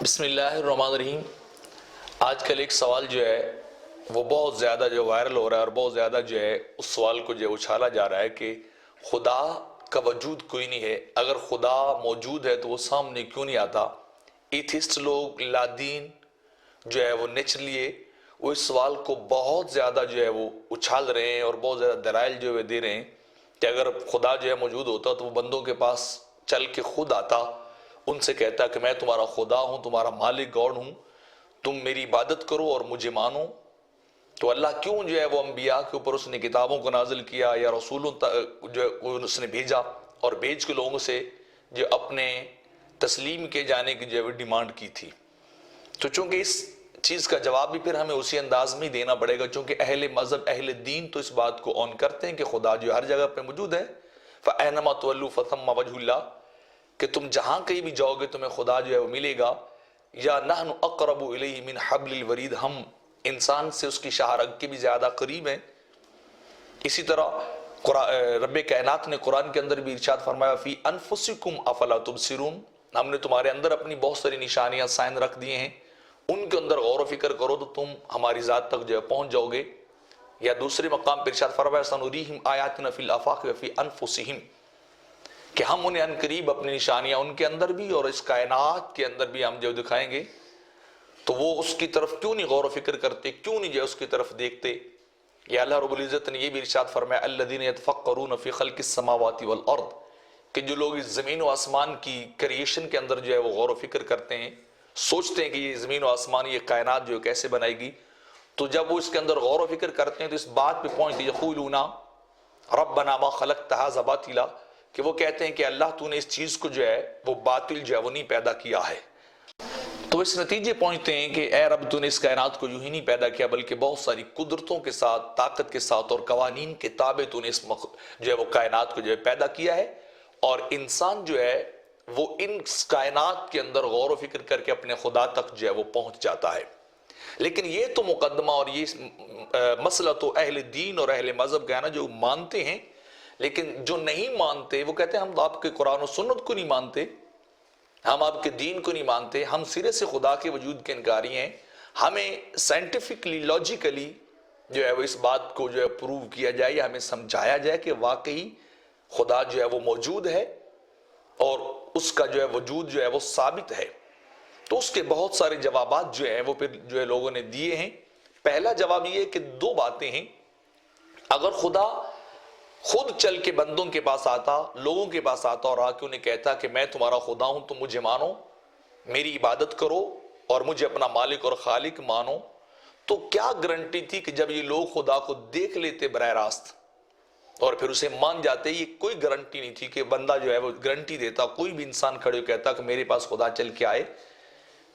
بسم اللہ الرحمن الرحیم۔ آج کل ایک سوال جو ہے وہ بہت زیادہ جو وائرل ہو رہا ہے اور بہت زیادہ جو ہے اس سوال کو جو ہے اچھالا جا رہا ہے کہ خدا کا وجود کوئی نہیں ہے، اگر خدا موجود ہے تو وہ سامنے کیوں نہیں آتا؟ ایتھسٹ لوگ، لادین جو ہے وہ نیچرلی وہ اس سوال کو بہت زیادہ جو ہے وہ اچھال رہے ہیں اور بہت زیادہ دلائل جو ہے دے رہے ہیں کہ اگر خدا جو ہے موجود ہوتا تو وہ بندوں کے پاس چل کے خود آتا، ان سے کہتا کہ میں تمہارا خدا ہوں، تمہارا مالک گاڈ ہوں، تم میری عبادت کرو اور مجھے مانو۔ تو اللہ کیوں جو ہے وہ انبیاء کے اوپر اس نے کتابوں کو نازل کیا یا رسولوں جو اس نے بھیجا اور بھیج کے لوگوں سے جو اپنے تسلیم کے جانے کی جو ہے ڈیمانڈ کی تھی؟ تو چونکہ اس چیز کا جواب بھی پھر ہمیں اسی انداز میں دینا پڑے گا، چونکہ اہل مذہب، اہل دین تو اس بات کو اون کرتے ہیں کہ خدا جو ہر جگہ پہ موجود ہے، فَأَيْنَمَا تُوَلُّوا فَثَمَّ وَجْهُ اللَّهِ، کہ تم جہاں کہیں بھی جاؤ گے تمہیں خدا جو ہے وہ ملے گا۔ یا نحن اقرب الیہ من حبل الورید، ہم انسان سے اس کی شاہ رگ کے بھی زیادہ قریب ہیں۔ اسی طرح رب کائنات نے قرآن کے اندر بھی ارشاد فرمایا فی انفسکم افلا تبصرون، ہم نے تمہارے اندر اپنی بہت ساری نشانیاں سائن رکھ دیے ہیں، ان کے اندر غور و فکر کرو تو تم ہماری ذات تک جو ہے پہنچ جاؤ گے۔ یا دوسرے مقام پر ارشاد فرمایا سنریہم آیاتنا فی الآفاق وفی انفسہم، کہ ہم انہیں ان قریب اپنی نشانیاں ان کے اندر بھی اور اس کائنات کے اندر بھی ہم جو دکھائیں گے۔ تو وہ اس کی طرف کیوں نہیں غور و فکر کرتے، کیوں نہیں جو اس کی طرف دیکھتے؟ یا اللہ رب العزت نے یہ بھی ارشاد فرمایا الذین یتفکرون فی خلق السماوات والارض، کہ جو لوگ اس زمین و آسمان کی کریشن کے اندر جو ہے وہ غور و فکر کرتے ہیں، سوچتے ہیں کہ یہ زمین و آسمان، یہ کائنات جو کیسے بنائے گی، تو جب وہ اس کے اندر غور و فکر کرتے ہیں تو اس بات پہ پہنچتے یقولون ربنا ما خلقت ھذا باطلا، کہ وہ کہتے ہیں کہ اللہ تو نے اس چیز کو جو ہے وہ باطل جو ہے وہ نہیں پیدا کیا ہے۔ تو اس نتیجے پہنچتے ہیں کہ اے رب تو نے اس کائنات کو یوں ہی نہیں پیدا کیا بلکہ بہت ساری قدرتوں کے ساتھ، طاقت کے ساتھ اور قوانین کے تابع تو نے اس جو ہے وہ کائنات کو جو ہے پیدا کیا ہے، اور انسان جو ہے وہ ان کائنات کے اندر غور و فکر کر کے اپنے خدا تک جو ہے وہ پہنچ جاتا ہے۔ لیکن یہ تو مقدمہ اور یہ مسئلہ تو اہل دین اور اہل مذہب کا ہے نا، جو مانتے ہیں، لیکن جو نہیں مانتے وہ کہتے ہیں ہم آپ کے قرآن و سنت کو نہیں مانتے، ہم آپ کے دین کو نہیں مانتے، ہم سرے سے خدا کے وجود کے انکاری ہیں، ہمیں سائنٹیفکلی، لاجیکلی جو ہے وہ اس بات کو جو ہے پروو کیا جائے یا ہمیں سمجھایا جائے کہ واقعی خدا جو ہے وہ موجود ہے اور اس کا جو ہے وجود جو ہے وہ ثابت ہے۔ تو اس کے بہت سارے جوابات جو ہیں وہ پھر جو ہے لوگوں نے دیے ہیں۔ پہلا جواب یہ ہے کہ دو باتیں ہیں، اگر خدا خود چل کے بندوں کے پاس آتا، لوگوں کے پاس آتا اور آ کے انہیں کہتا کہ میں تمہارا خدا ہوں، تم مجھے مانو، میری عبادت کرو اور مجھے اپنا مالک اور خالق مانو، تو کیا گارنٹی تھی کہ جب یہ لوگ خدا کو دیکھ لیتے براہ راست اور پھر اسے مان جاتے؟ یہ کوئی گارنٹی نہیں تھی کہ بندہ جو ہے وہ گارنٹی دیتا، کوئی بھی انسان کھڑے ہو کہتا کہ میرے پاس خدا چل کے آئے،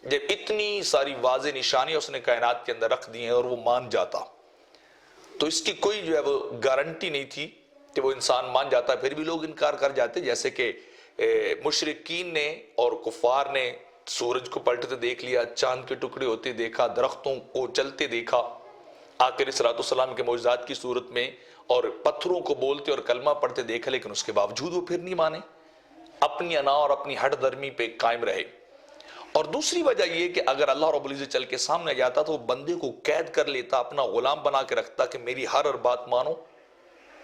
جب اتنی ساری واضح نشانیاں اس نے کائنات کے اندر رکھ دی ہیں اور وہ مان جاتا۔ تو اس کی کوئی جو ہے وہ گارنٹی نہیں تھی کہ وہ انسان مان جاتا، پھر بھی لوگ انکار کر جاتے، جیسے کہ مشرکین نے اور کفار نے سورج کو پلٹتے دیکھ لیا، چاند کے ٹکڑے ہوتے دیکھا، درختوں کو چلتے دیکھا آخر صلاۃ والسلام کے معجزات کی صورت میں، اور پتھروں کو بولتے اور کلمہ پڑھتے دیکھا، لیکن اس کے باوجود وہ پھر نہیں مانے، اپنی انا اور اپنی ہٹ درمی پہ قائم رہے۔ اور دوسری وجہ یہ کہ اگر اللہ رب العزت چل کے سامنے جاتا تو وہ بندے کو قید کر لیتا، اپنا غلام بنا کے رکھتا کہ میری ہر بات مانو،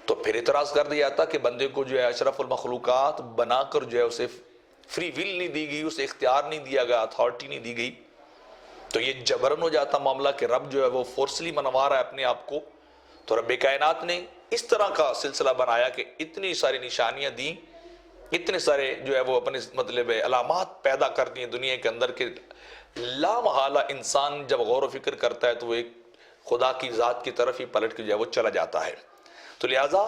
تو پھر اعتراض کر دیا جاتا کہ بندے کو جو ہے اشرف المخلوقات بنا کر جو ہے اسے فری ول نہیں دی گئی، اسے اختیار نہیں دیا گیا، اتھارٹی نہیں دی گئی، تو یہ جبرن ہو جاتا معاملہ کہ رب جو ہے وہ فورسلی منوا رہا ہے اپنے آپ کو۔ تو رب کائنات نے اس طرح کا سلسلہ بنایا کہ اتنی ساری نشانیاں دیں، اتنے سارے جو ہے وہ اپنے مطلب علامات پیدا کر دی ہیں دنیا کے اندر کہ لا محالہ انسان جب غور و فکر کرتا ہے تو وہ ایک خدا کی ذات کی طرف ہی پلٹ کے جو ہے وہ چلا جاتا ہے۔ تو لہٰذا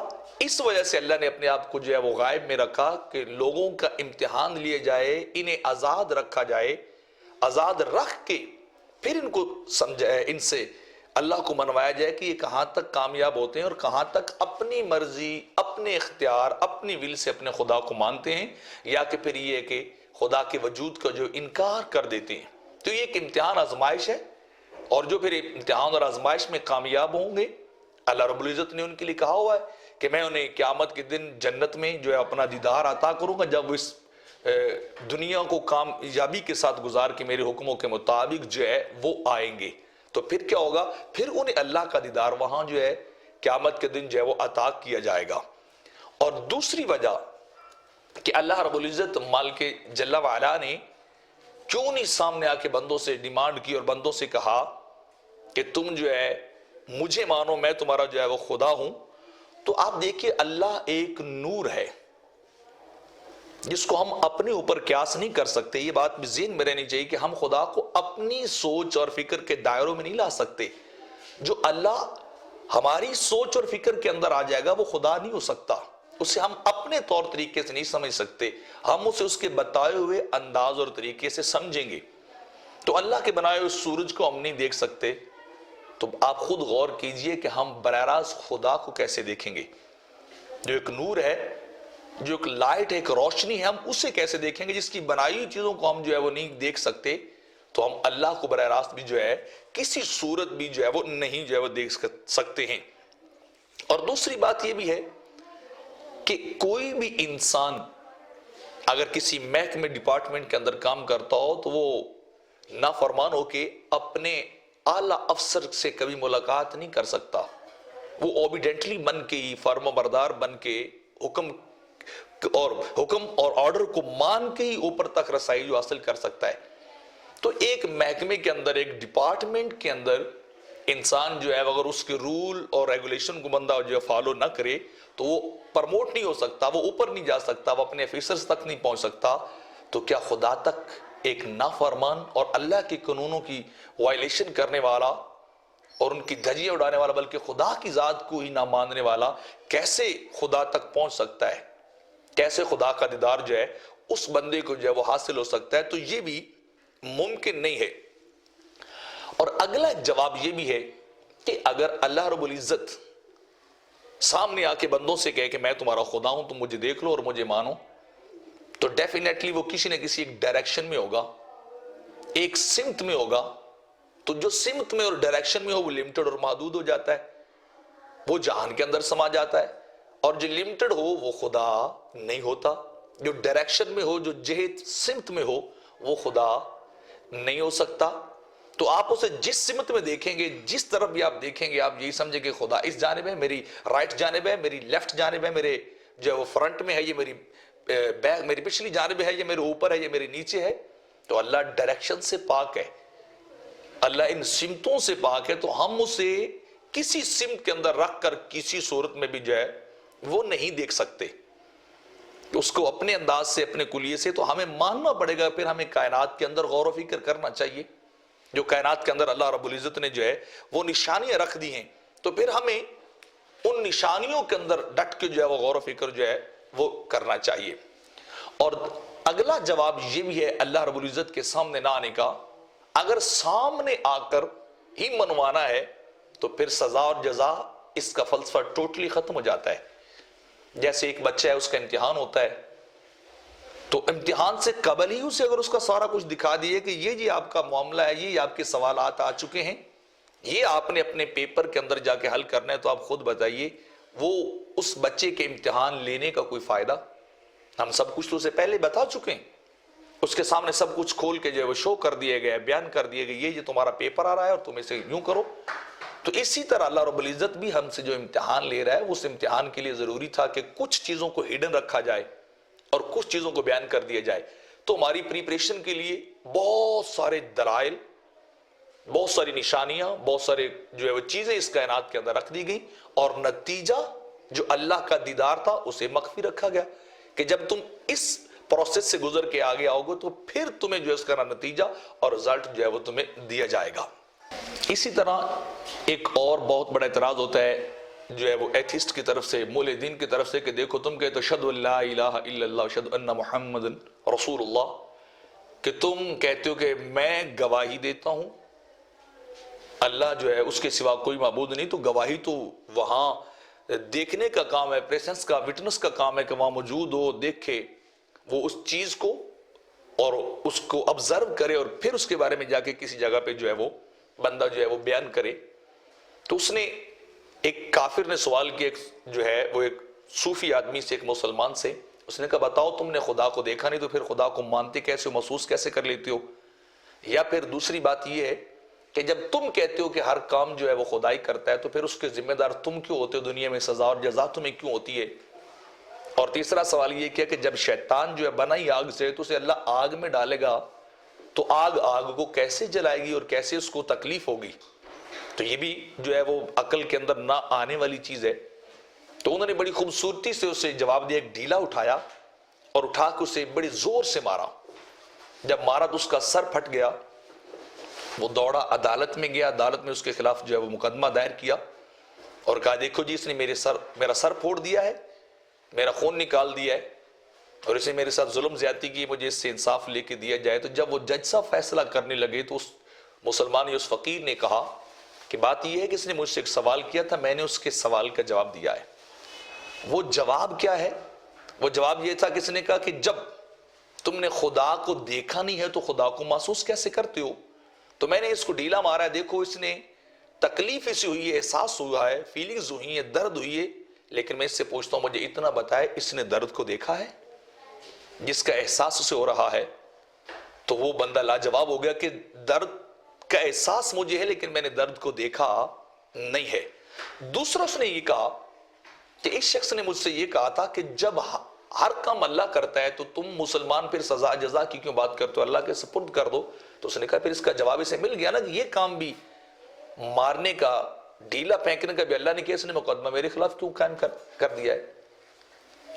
اس وجہ سے اللہ نے اپنے آپ کو جو ہے وہ غائب میں رکھا کہ لوگوں کا امتحان لیے جائے، انہیں آزاد رکھا جائے، آزاد رکھ کے پھر ان کو سمجھائے، ان سے اللہ کو منوایا جائے کہ یہ کہاں تک کامیاب ہوتے ہیں اور کہاں تک اپنی مرضی، اپنے اختیار، اپنی ول سے اپنے خدا کو مانتے ہیں، یا کہ پھر یہ کہ خدا کے وجود کا جو انکار کر دیتے ہیں۔ تو یہ ایک امتحان آزمائش ہے، اور جو پھر امتحان اور آزمائش میں کامیاب ہوں گے، اللہ رب العزت نے ان کے لیے کہا ہوا ہے کہ میں انہیں قیامت کے دن جنت میں جو ہے اپنا دیدار عطا کروں گا، جب وہ اس دنیا کو کامیابی کے ساتھ گزار کے میرے حکموں کے مطابق جو ہے وہ آئیں گے، تو پھر کیا ہوگا؟ پھر انہیں اللہ کا دیدار وہاں جو ہے قیامت کے دن جو ہے وہ عطا کیا جائے گا۔ اور دوسری وجہ کہ اللہ رب العزت مالک جل وعلا نے کیوں نہیں سامنے آ کے بندوں سے ڈیمانڈ کی اور بندوں سے کہا کہ تم جو ہے مجھے مانو، میں تمہارا جو ہے وہ خدا ہوں؟ تو آپ دیکھیے اللہ ایک نور ہے جس کو ہم اپنے اوپر قیاس نہیں کر سکتے۔ یہ بات بھی ذہن میں رہنی چاہیے کہ ہم خدا کو اپنی سوچ اور فکر کے دائروں میں نہیں لا سکتے۔ جو اللہ ہماری سوچ اور فکر کے اندر آ جائے گا وہ خدا نہیں ہو سکتا، اسے ہم اپنے طور طریقے سے نہیں سمجھ سکتے، ہم اسے اس کے بتائے ہوئے انداز اور طریقے سے سمجھیں گے۔ تو اللہ کے بنائے ہوئے سورج کو ہم نہیں دیکھ سکتے، تو آپ خود غور کیجئے کہ ہم براہ راست خدا کو کیسے دیکھیں گے؟ جو ایک نور ہے، جو ایک لائٹ ہے، ایک روشنی ہے، ہم اسے کیسے دیکھیں گے؟ جس کی بنائی ہوئی چیزوں کو ہم جو ہے وہ نہیں دیکھ سکتے، تو ہم اللہ کو براہ راست بھی جو ہے کسی صورت بھی جو ہے وہ نہیں جو ہے وہ دیکھ سکتے ہیں۔ اور دوسری بات یہ بھی ہے کہ کوئی بھی انسان اگر کسی محکمے ڈپارٹمنٹ کے اندر کام کرتا ہو تو وہ نافرمان ہو کے اپنے اعلیٰ افسر سے کبھی ملاقات نہیں کر سکتا، وہ اوبیڈینٹلی بن کے ہی، فرما بردار بن کے، حکم اور آرڈر کو مان کے ہی اوپر تک رسائی جو حاصل کر سکتا ہے۔ تو ایک محکمے کے اندر، ایک ڈپارٹمنٹ کے اندر انسان جو ہے اگر اس کے رول اور ریگولیشن کو بندہ جو ہے فالو نہ کرے تو وہ پرموٹ نہیں ہو سکتا، وہ اوپر نہیں جا سکتا، وہ اپنے آفیسرز تک نہیں پہنچ سکتا۔ تو کیا خدا تک ایک نافرمان اور اللہ کے قانونوں کی وائلیشن کرنے والا اور ان کی دھجیاں اڑانے والا، بلکہ خدا کی ذات کو ہی نہ ماننے والا کیسے خدا تک پہنچ سکتا ہے؟ کیسے خدا کا دیدار جو ہے اس بندے کو جو ہے وہ حاصل ہو سکتا ہے؟ تو یہ بھی ممکن نہیں ہے۔ اور اگلا جواب یہ بھی ہے کہ اگر اللہ رب العزت سامنے آ کے بندوں سے کہے کہ میں تمہارا خدا ہوں، تم مجھے دیکھ لو اور مجھے مانو، تو ڈیفینیٹلی وہ کسی نہ کسی ایک ڈائریکشن میں ہوگا، ایک سمت میں ہوگا۔ تو جو سمت میں اور ڈائریکشن میں ہو وہ لمیٹڈ اور محدود ہو جاتا ہے، وہ جہان کے اندر سما جاتا ہے، اور جو لمیٹڈ ہو وہ خدا نہیں ہوتا۔ جو ڈائریکشن میں ہو، جو جہت سمت میں ہو، وہ خدا نہیں ہو سکتا۔ تو آپ اسے جس سمت میں دیکھیں گے، جس طرف بھی آپ دیکھیں گے، آپ یہی سمجھیں کہ خدا اس جانب ہے، میری رائٹ جانب ہے، میری لیفٹ جانب ہے، میرے جو وہ فرنٹ میں ہے، یہ میری بیک، میری پچھلی جانب ہے، یہ میرے اوپر ہے، یہ میرے نیچے ہے۔ تو اللہ ڈائریکشن سے پاک ہے، اللہ ان سمتوں سے پاک ہے، تو ہم اسے کسی سمت کے اندر رکھ کر کسی صورت میں بھی جو ہے وہ نہیں دیکھ سکتے، اس کو اپنے انداز سے، اپنے کلیے سے۔ تو ہمیں ماننا پڑے گا، پھر ہمیں کائنات کے اندر غور و فکر کرنا چاہیے۔ جو کائنات کے اندر اللہ رب العزت نے جو ہے وہ نشانیاں رکھ دی ہیں، تو پھر ہمیں ان نشانیوں کے اندر ڈٹ کے جو ہے وہ غور و فکر جو ہے وہ کرنا چاہیے۔ اور اگلا جواب یہ بھی ہے اللہ رب العزت کے سامنے نہ آنے کا، اگر سامنے آ کر ہی منوانا ہے تو پھر سزا اور جزا، اس کا فلسفہ ٹوٹلی ختم ہو جاتا ہے۔ جیسے ایک بچہ ہے، اس کا امتحان ہوتا ہے، تو امتحان سے قبل ہی اسے اگر اس کا سارا کچھ دکھا دیے کہ یہ جی آپ کا معاملہ ہے، یہ آپ کے سوالات آ چکے ہیں، یہ آپ نے اپنے پیپر کے اندر جا کے حل کرنا ہے، تو آپ خود بتائیے وہ اس بچے کے امتحان لینے کا کوئی فائدہ؟ ہم سب کچھ تو اسے پہلے بتا چکے ہیں، اس کے سامنے سب کچھ کھول کے جو ہے وہ شو کر دیے گئے، بیان کر دیے گئے، یہ تمہارا پیپر آ رہا ہے اور تم اسے یوں کرو۔ تو اسی طرح اللہ رب العزت بھی ہم سے جو امتحان لے رہا ہے، اس امتحان کے لیے ضروری تھا کہ کچھ چیزوں کو ہڈن رکھا جائے اور کچھ چیزوں کو بیان کر دیا جائے۔ تو ہماری پریپریشن کے لیے بہت سارے دلائل، بہت ساری نشانیاں، بہت سارے جو ہے وہ چیزیں اس کائنات کے اندر رکھ دی گئی، اور نتیجہ جو اللہ کا دیدار تھا اسے مخفی رکھا گیا کہ جب تم اس پروسیس سے گزر کے آگے آؤ گے تو پھر تمہیں جو اس کا نتیجہ اور رزلٹ جو ہے وہ تمہیں دیا جائے گا۔ اسی طرح ایک اور بہت بڑا اعتراض ہوتا ہے جو ہے وہ ایتھسٹ کی طرف سے، مولدین کی طرف سے، کہ دیکھو تم کہتے ہو اشہد ان لا الہ الا اللہ اشہد ان محمد رسول اللہ، کہ تم کہتے ہو کہ میں گواہی دیتا ہوں اللہ جو ہے اس کے سوا کوئی معبود نہیں، تو گواہی تو وہاں دیکھنے کا کام ہے، پریسنس کا، وٹنس کا کام ہے کہ وہاں موجود ہو، دیکھے وہ اس چیز کو اور اس کو آبزرو کرے، اور پھر اس کے بارے میں جا کے کسی جگہ پہ جو ہے وہ بندہ جو ہے وہ بیان کرے۔ تو اس نے ایک کافر نے سوال کیا، ایک جو ہے وہ ایک صوفی آدمی سے، ایک مسلمان سے، اس نے کہا بتاؤ تم نے خدا کو دیکھا نہیں تو پھر خدا کو مانتے کیسے ہو, محسوس کیسے کر لیتے ہو؟ یا پھر دوسری بات یہ ہے کہ جب تم کہتے ہو کہ ہر کام جو ہے وہ خدا ہی کرتا ہے تو پھر اس کے ذمہ دار تم کیوں ہوتے ہو, دنیا میں سزا اور جزا تمہیں کیوں ہوتی ہے؟ اور تیسرا سوال یہ کیا کہ جب شیطان جو ہے بنا ہی آگ سے تو اسے اللہ آگ میں ڈالے گا تو آگ کو کیسے جلائے گی اور کیسے اس کو تکلیف ہوگی؟ تو یہ بھی جو ہے وہ عقل کے اندر نہ آنے والی چیز ہے. تو انہوں نے بڑی خوبصورتی سے اسے جواب دیا, ایک ڈھیلا اٹھایا اور اٹھا کے اسے بڑی زور سے مارا. جب مارا تو اس کا سر پھٹ گیا. وہ دوڑا عدالت میں گیا, عدالت میں اس کے خلاف جو ہے وہ مقدمہ دائر کیا اور کہا دیکھو جی اس نے میرا سر پھوڑ دیا ہے, میرا خون نکال دیا ہے اور اسے میرے ساتھ ظلم زیادتی کی, مجھے اس سے انصاف لے کے دیا جائے. تو جب وہ جج صاحب فیصلہ کرنے لگے تو اس مسلمان یا اس فقیر نے کہا کہ بات یہ ہے کہ اس نے مجھ سے ایک سوال کیا تھا, میں نے اس کے سوال کا جواب دیا ہے. وہ جواب کیا ہے؟ وہ جواب یہ تھا کہ اس نے کہا کہ جب تم نے خدا کو دیکھا نہیں ہے تو خدا کو محسوس کیسے کرتے ہو؟ تو میں نے اس کو ڈھیلا مارا ہے, دیکھو اس نے تکلیف ایسی ہوئی ہے, احساس ہوا ہے, فیلنگز ہوئی ہیں, درد ہوئی ہے, لیکن میں اس سے پوچھتا ہوں مجھے اتنا بتائے اس نے درد کو دیکھا ہے جس کا احساس اسے ہو رہا ہے؟ تو وہ بندہ لاجواب ہو گیا کہ درد کا احساس مجھے ہے لیکن میں نے درد کو دیکھا نہیں ہے. دوسرا اس نے یہ کہا کہ ایک شخص نے مجھ سے یہ کہا تھا کہ جب ہر کام اللہ کرتا ہے تو تم مسلمان پھر سزا جزا کی کیوں بات کرتے ہو, اللہ کے سپرد کر دو. تو اس نے کہا پھر اس کا جواب اسے مل گیا نا کہ یہ کام بھی مارنے کا, ڈھیلا پھینکنے کا بھی اللہ نے کیا, اس نے مقدمہ میرے خلاف کیوں قائم کر دیا ہے؟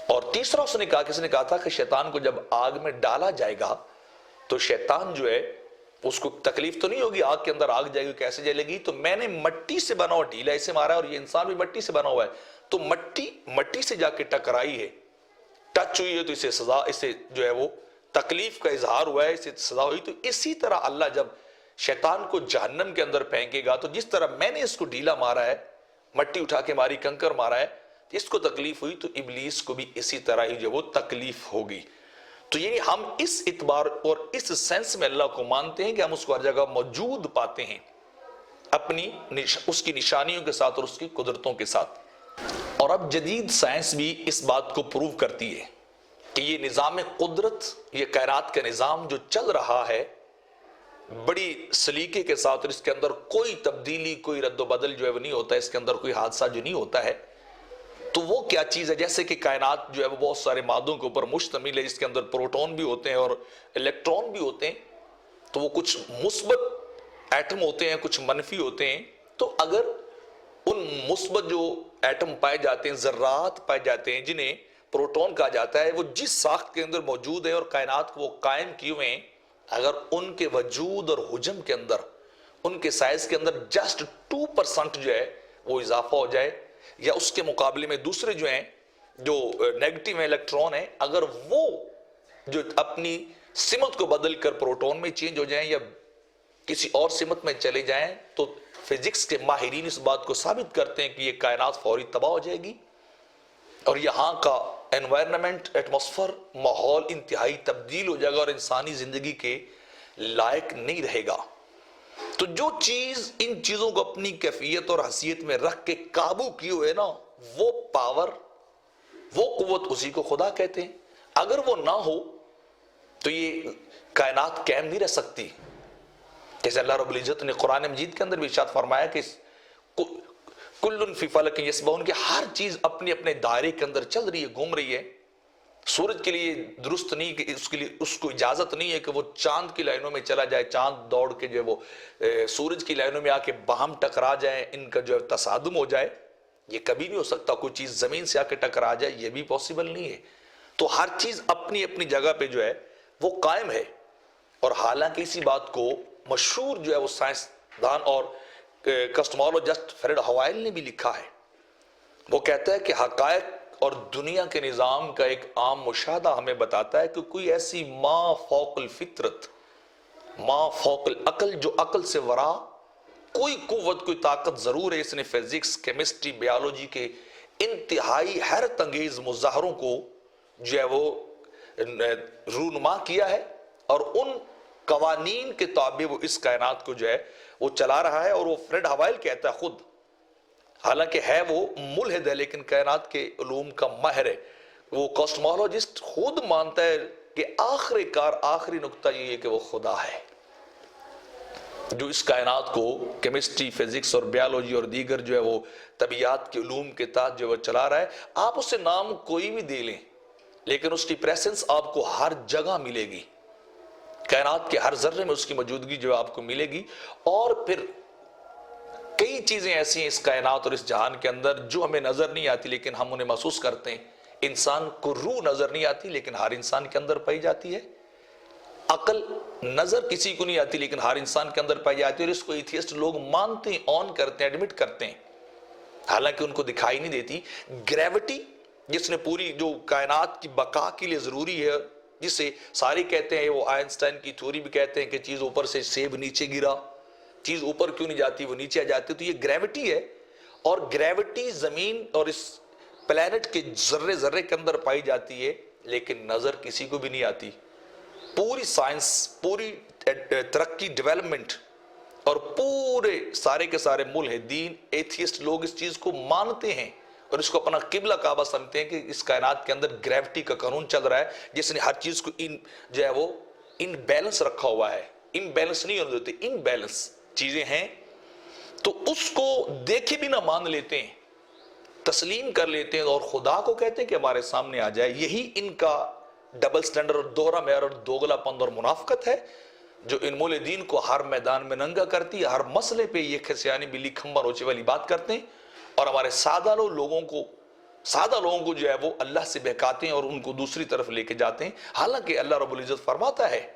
اور تیسرا اس نے کہا کہ اس نے کہا تھا کہ شیطان کو جب آگ میں ڈالا جائے گا تو شیطان جو ہے اس کو تکلیف تو نہیں ہوگی, آگ کے اندر آگ جائے گی, کیسے جلے گی؟ تو میں نے مٹی سے بنا ہوا ڈھیلا اسے مارا ہے اور یہ انسان بھی مٹی سے بنا ہوا ہے, تو مٹی سے جا کے ٹکرائی ہے, ٹچ ہوئی ہے تو اسے سزا, اسے جو ہے وہ تکلیف کا اظہار ہوا ہے, اسے سزا ہوئی. تو اسی طرح اللہ جب شیطان کو جہنم کے اندر پھینکے گا تو جس طرح میں نے اس کو ڈھیلا مارا ہے, مٹی اٹھا کے ماری, کنکر مارا ہے, اس کو تکلیف ہوئی تو ابلیس کو بھی اسی طرح ہی جو وہ تکلیف ہوگی. تو یعنی ہم اس اعتبار اور اس سینس میں اللہ کو مانتے ہیں کہ ہم اس کو ہر جگہ موجود پاتے ہیں اپنی اس کی نشانیوں کے ساتھ اور اس کی قدرتوں کے ساتھ. اور اب جدید سائنس بھی اس بات کو پروو کرتی ہے کہ یہ نظام قدرت, یہ کائنات کا نظام جو چل رہا ہے بڑی سلیقے کے ساتھ اور اس کے اندر کوئی تبدیلی, کوئی رد و بدل جو ہے وہ نہیں ہوتا ہے, اس کے اندر کوئی حادثہ جو نہیں ہوتا ہے. تو وہ کیا چیز ہے؟ جیسے کہ کائنات جو ہے وہ بہت سارے مادوں کے اوپر مشتمل ہے, جس کے اندر پروٹون بھی ہوتے ہیں اور الیکٹرون بھی ہوتے ہیں, تو وہ کچھ مثبت ایٹم ہوتے ہیں, کچھ منفی ہوتے ہیں. تو اگر ان مثبت جو ایٹم پائے جاتے ہیں, ذرات پائے جاتے ہیں جنہیں پروٹون کہا جاتا ہے, وہ جس ساخت کے اندر موجود ہیں اور کائنات کو وہ قائم کیے ہوئے ہیں, اگر ان کے وجود اور حجم کے اندر, ان کے سائز کے اندر جسٹ 2% جو ہے وہ اضافہ ہو جائے, یا اس کے مقابلے میں دوسرے جو ہیں جو نیگیٹو الیکٹرون ہیں, اگر وہ جو اپنی سمت کو بدل کر پروٹون میں چینج ہو جائیں یا کسی اور سمت میں چلے جائیں, تو فزکس کے ماہرین اس بات کو ثابت کرتے ہیں کہ یہ کائنات فوری تباہ ہو جائے گی اور یہاں کا انوائرنمنٹ, ایٹماسفیر, ماحول انتہائی تبدیل ہو جائے گا اور انسانی زندگی کے لائق نہیں رہے گا. تو جو چیز ان چیزوں کو اپنی کیفیت اور حیثیت میں رکھ کے قابو کیے ہوئے نا, وہ پاور, وہ قوت, اسی کو خدا کہتے ہیں. اگر وہ نہ ہو تو یہ کائنات قائم نہیں رہ سکتی. جیسے اللہ رب العزت نے قرآن مجید کے اندر بھی ارشاد فرمایا کہ کل فی فلک یسبحون, کہ ہر چیز اپنے اپنے دائرے کے اندر چل رہی ہے, گھوم رہی ہے. سورج کے لیے درست نہیں کہ اس کو اجازت نہیں ہے کہ وہ چاند کی لائنوں میں چلا جائے, چاند دوڑ کے جو ہے وہ سورج کی لائنوں میں آ کے باہم ٹکرا جائے, ان کا جو ہے تصادم ہو جائے. یہ کبھی نہیں ہو سکتا. کوئی چیز زمین سے آ کے ٹکرا جائے, یہ بھی پاسبل نہیں ہے. تو ہر چیز اپنی اپنی جگہ پہ جو ہے وہ قائم ہے. اور حالانکہ اسی بات کو مشہور جو ہے وہ سائنسدان اور کسمولوجسٹ فریڈ ہوائل نے بھی لکھا ہے. وہ کہتا ہے کہ حقائق اور دنیا کے نظام کا ایک عام مشاہدہ ہمیں بتاتا ہے کہ کوئی ایسی ما فوق الفطرت, ما فوق العقل, جو عقل سے ورا کوئی قوت, کوئی طاقت ضرور ہے. اس نے فزکس, کیمسٹری, بیالوجی کے انتہائی حیرت انگیز مظاہروں کو جو ہے وہ رونما کیا ہے اور ان قوانین کے تابع وہ اس کائنات کو جو ہے وہ چلا رہا ہے. اور وہ فریڈ ہوائل کہتا ہے خود, حالانکہ ہے وہ ملحد ہے لیکن کائنات کے علوم کا ماہر ہے, وہ کاسمولوجسٹ خود مانتا ہے کہ آخری کار آخری نقطہ یہ ہے کہ وہ خدا ہے جو اس کائنات کو کیمسٹری، فزکس اور بیالوجی اور دیگر جو ہے وہ طبیعت کے علوم کے تحت جو وہ چلا رہا ہے. آپ اسے نام کوئی بھی دے لیں لیکن اس کی پریسنس آپ کو ہر جگہ ملے گی، کائنات کے ہر ذرے میں اس کی موجودگی جو آپ کو ملے گی. اور پھر کئی چیزیں ایسی ہیں اس کائنات اور اس جہان کے اندر جو ہمیں نظر نہیں آتی لیکن ہم انہیں محسوس کرتے ہیں. انسان کو روح نظر نہیں آتی لیکن ہر انسان کے اندر پائی جاتی ہے. عقل نظر کسی کو نہیں آتی لیکن ہر انسان کے اندر پائی جاتی ہے، اور اس کو ایتھیسٹ لوگ مانتے ہیں، آن کرتے ہیں، ایڈمٹ کرتے ہیں، حالانکہ ان کو دکھائی نہیں دیتی. گریوٹی جس نے پوری جو کائنات کی بقا کے لیے ضروری ہے، جسے سارے کہتے ہیں، وہ آئنسٹائن کی تھیوری بھی کہتے ہیں کہ چیز اوپر سے سیب نیچے گرا، چیز اوپر کیوں نہیں جاتی وہ نیچے آ جاتی. تو یہ گریوٹی ہے، اور گریوٹی زمین اور اس پلانٹ کے ذرے ذرے کے اندر پائی جاتی ہے لیکن نظر کسی کو بھی نہیں آتی. پوری سائنس، پوری ترقی، ڈیولپمنٹ اور پورے سارے کے سارے ملحدین ایتھیسٹ لوگ اس چیز کو مانتے ہیں اور اس کو اپنا قبلہ کعبہ سمجھتے ہیں کہ اس کائنات کے اندر گریوٹی کا قانون چل رہا ہے جس نے ہر چیز کو جو ہے وہ ان بیلنس رکھا ہوا ہے. ان بیلنس نہیں ہونے دیتے، ان بیلنس چیزیں ہیں. تو اس کو دیکھے بھی نہ مان لیتے ہیں، تسلیم کر لیتے ہیں اور خدا کو کہتے ہیں کہ ہمارے سامنے آ جائے. یہی ان کا ڈبل سٹینڈر اور دوہرا معیار اور دوگلا پند اور منافقت ہے جو ان مولدین کو ہر میدان میں ننگا کرتی ہے. ہر مسئلے پہ یہ کھسیانی بلی کھمبا روچے والی بات کرتے ہیں اور ہمارے سادہ لوگوں کو جو ہے وہ اللہ سے بہکاتے ہیں اور ان کو دوسری طرف لے کے جاتے ہیں. حالانکہ اللہ رب العزت فرماتا ہے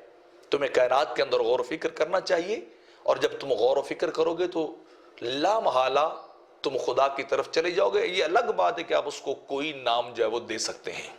تمہیں کائنات کے اندر غور و فکر کرنا چاہیے، اور جب تم غور و فکر کرو گے تو لا محالہ تم خدا کی طرف چلے جاؤ گے. یہ الگ بات ہے کہ آپ اس کو کوئی نام جو ہے وہ دے سکتے ہیں.